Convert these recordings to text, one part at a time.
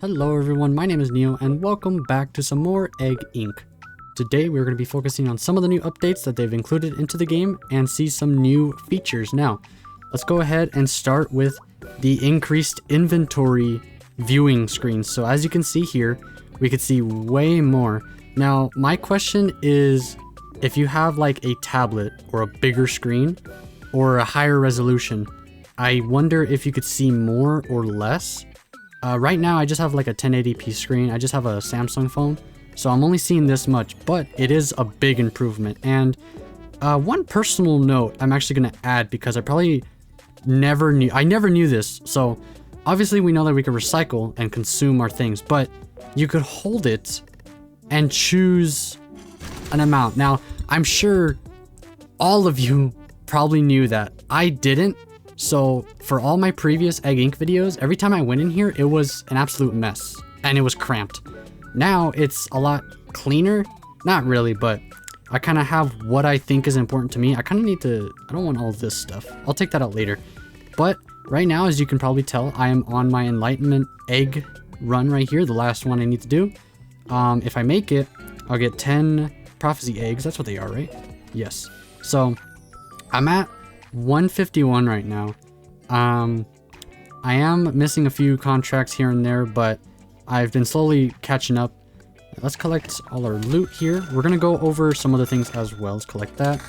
Hello everyone, my name is Neo and welcome back to some more Egg Inc. Today we're going to be focusing on some of the new updates that they've included into the game and see some new features. Now, let's go ahead and start with the increased inventory viewing screen. So as you can see here, we could see way more. Now, my question is, if you have like a tablet or a bigger screen or a higher resolution, I wonder if you could see more or less. Right now, I just have like a 1080p screen. I just have a Samsung phone, so I'm only seeing this much, but it is a big improvement. And one personal note I'm actually going to add, because I never knew this. So obviously we know that we can recycle and consume our things, but you could hold it and choose an amount. Now, I'm sure all of you probably knew that. I didn't. So for all my previous Egg Inc videos, every time I went in here, it was an absolute mess and it was cramped. Now it's a lot cleaner. Not really, but I kind of have what I think is important to me. I kind of need to, I don't want all this stuff. I'll take that out later. But right now, as you can probably tell, I am on my enlightenment egg run right here. The last one I need to do. If I make it, I'll get 10 prophecy eggs. That's what they are, right? Yes. So I'm at 151 right now. I am missing a few contracts here and there, but I've been slowly catching up. Let's collect all our loot here. We're gonna go over some other things as well. Let's collect that.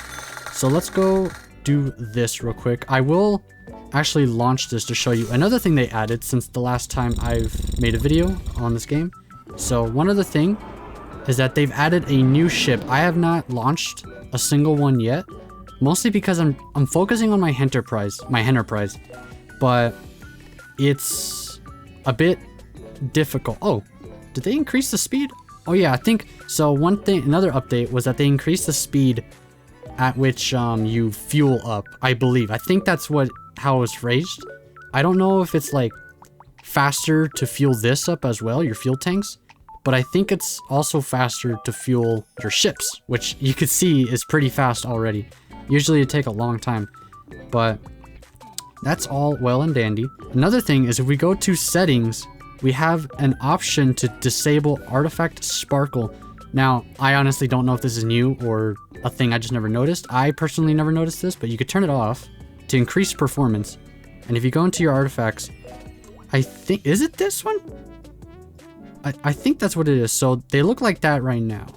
So let's go do this real quick. I will actually launch this to show you another thing they added since the last time I've made a video on this game. So one other thing is that they've added a new ship. I have not launched a single one yet. Mostly because I'm focusing on my enterprise, but it's a bit difficult. Oh, did they increase the speed? Oh yeah, I think so. Another update was that they increased the speed at which you fuel up. I think that's how it was phrased. I don't know if it's like faster to fuel this up as well, your fuel tanks, but I think it's also faster to fuel your ships, which you could see is pretty fast already. Usually it take a long time, but that's all well and dandy. Another thing is, if we go to settings, we have an option to disable artifact sparkle. Now, I honestly don't know if this is new or a thing I just never noticed. I personally never noticed this, but you could turn it off to increase performance. And if you go into your artifacts, I think, is it this one? I think that's what it is. So they look like that right now.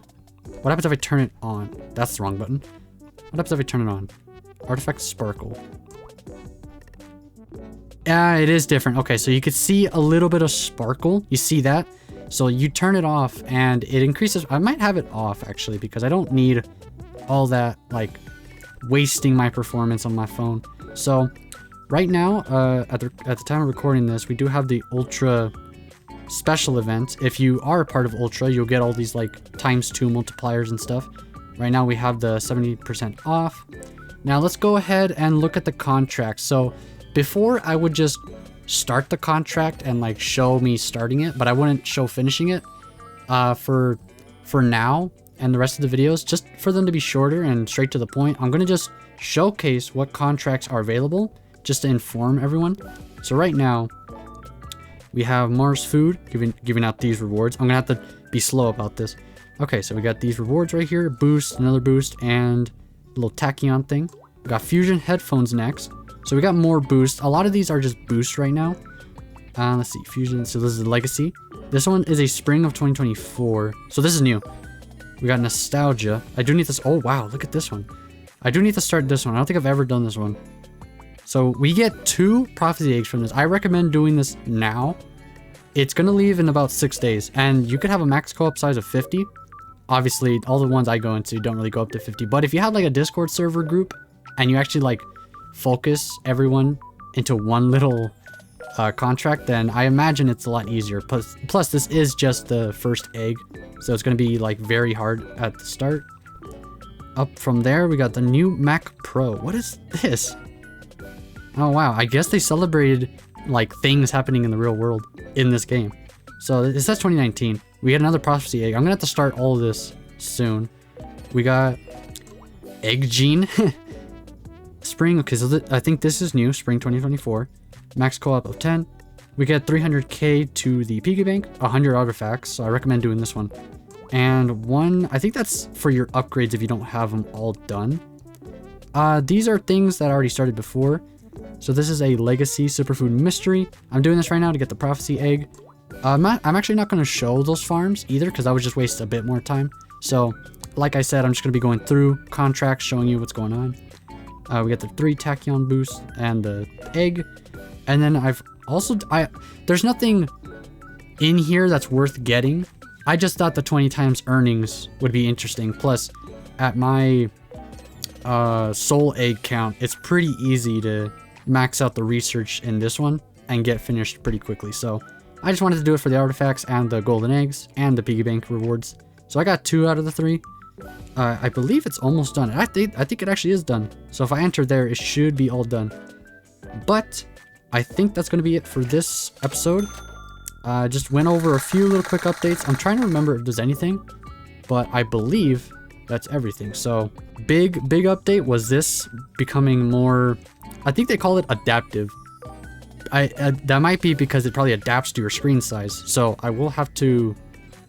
What happens if I turn it on? That's the wrong button. What happens if I turn it on? Artifact sparkle. Yeah, it is different. Okay, so you could see a little bit of sparkle. You see that? So you turn it off and it increases. I might have it off actually, because I don't need all that like wasting my performance on my phone. So right now, at the time of recording this, we do have the Ultra special event. If you are a part of Ultra, you'll get all these like ×2 multipliers and stuff. Right now we have the 70% off. Now let's go ahead and look at the contract. So before, I would just start the contract and like show me starting it, but I wouldn't show finishing it for now and the rest of the videos, just for them to be shorter and straight to the point. I'm going to just showcase what contracts are available just to inform everyone. So right now we have Mars Food giving out these rewards. I'm going to have to be slow about this. Okay, so we got these rewards right here, boost, another boost, and a little tachyon thing. We got fusion headphones next. So we got more boost. A lot of these are just boosts right now. Let's see, fusion. So this is legacy. This one is a spring of 2024. So this is new. We got nostalgia. I do need this. Oh, wow, look at this one. I do need to start this one. I don't think I've ever done this one. So we get 2 prophecy eggs from this. I recommend doing this now. It's going to leave in about 6 days. And you could have a max co-op size of 50. Obviously, all the ones I go into don't really go up to 50. But if you have like a Discord server group and you actually like focus everyone into one little contract, then I imagine it's a lot easier. Plus, this is just the first egg, so it's going to be like very hard at the start. Up from there, we got the new Mac Pro. What is this? Oh, wow. I guess they celebrated like things happening in the real world in this game. So it says 2019. We get another prophecy egg. I'm gonna have to start all of this soon. We got Egg Gene. Spring. Okay, so I think this is new. Spring 2024. Max co-op of 10. We get 300k to the piggy bank, 100 artifacts, so I recommend doing this one. And one, I think that's for your upgrades if you don't have them all done. These are things that I already started before. So this is a legacy superfood mystery. I'm doing this right now to get the prophecy egg. I'm actually not going to show those farms either because that would just waste a bit more time. So like I said, I'm just going to be going through contracts, showing you what's going on. We get the 3 tachyon boosts and the egg. And then there's nothing in here that's worth getting. I just thought the 20 times earnings would be interesting. Plus, at my soul egg count, it's pretty easy to max out the research in this one and get finished pretty quickly. So I just wanted to do it for the artifacts and the golden eggs and the piggy bank rewards. So I got 2 out of the 3. I believe it's almost done. I think it actually is done. So if I enter there, it should be all done. But I think that's going to be it for this episode. Just went over a few little quick updates. I'm trying to remember if there's anything, but I believe that's everything. So big update was this becoming more, I think they call it adaptive. That might be because it probably adapts to your screen size. So I will have to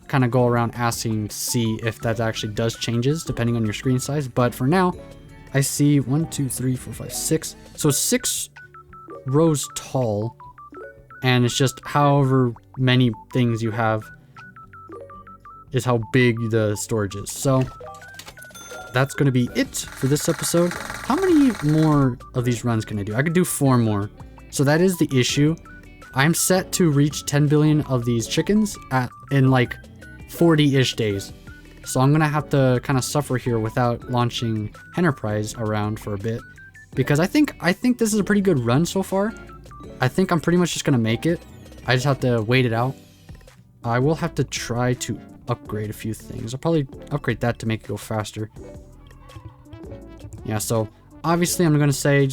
kind of go around asking to see if that actually does changes depending on your screen size. But for now, I see 1, 2, 3, 4, 5, 6. So 6 rows tall, and it's just however many things you have is how big the storage is. So that's going to be it for this episode. How many more of these runs can I do? I could do 4 more. So that is the issue. I'm set to reach 10 billion of these chickens in like 40-ish days. So I'm going to have to kind of suffer here without launching Enterprise around for a bit. Because I think this is a pretty good run so far. I think I'm pretty much just going to make it. I just have to wait it out. I will have to try to upgrade a few things. I'll probably upgrade that to make it go faster. Yeah, so obviously I'm going to say,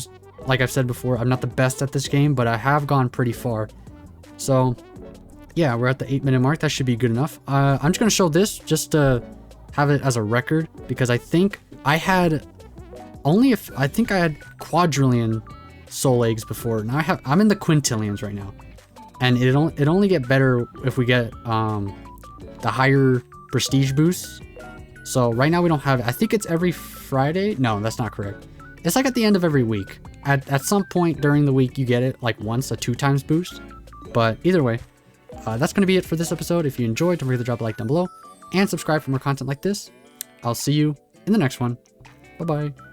like I've said before, I'm not the best at this game, but I have gone pretty far. So yeah, we're at the 8-minute mark. That should be good enough. I'm just going to show this just to have it as a record, because I think I had quadrillion soul eggs before. Now I'm in the quintillions right now, and it only get better if we get the higher prestige boosts. So right now we don't have it. I think it's every Friday. No, that's not correct. It's like at the end of every week. At some point during the week you get it like once, a 2 times boost. But either way, that's going to be it for this episode. If you enjoyed, don't forget to drop a like down below and subscribe for more content like this. I'll see you in the next one. Bye bye.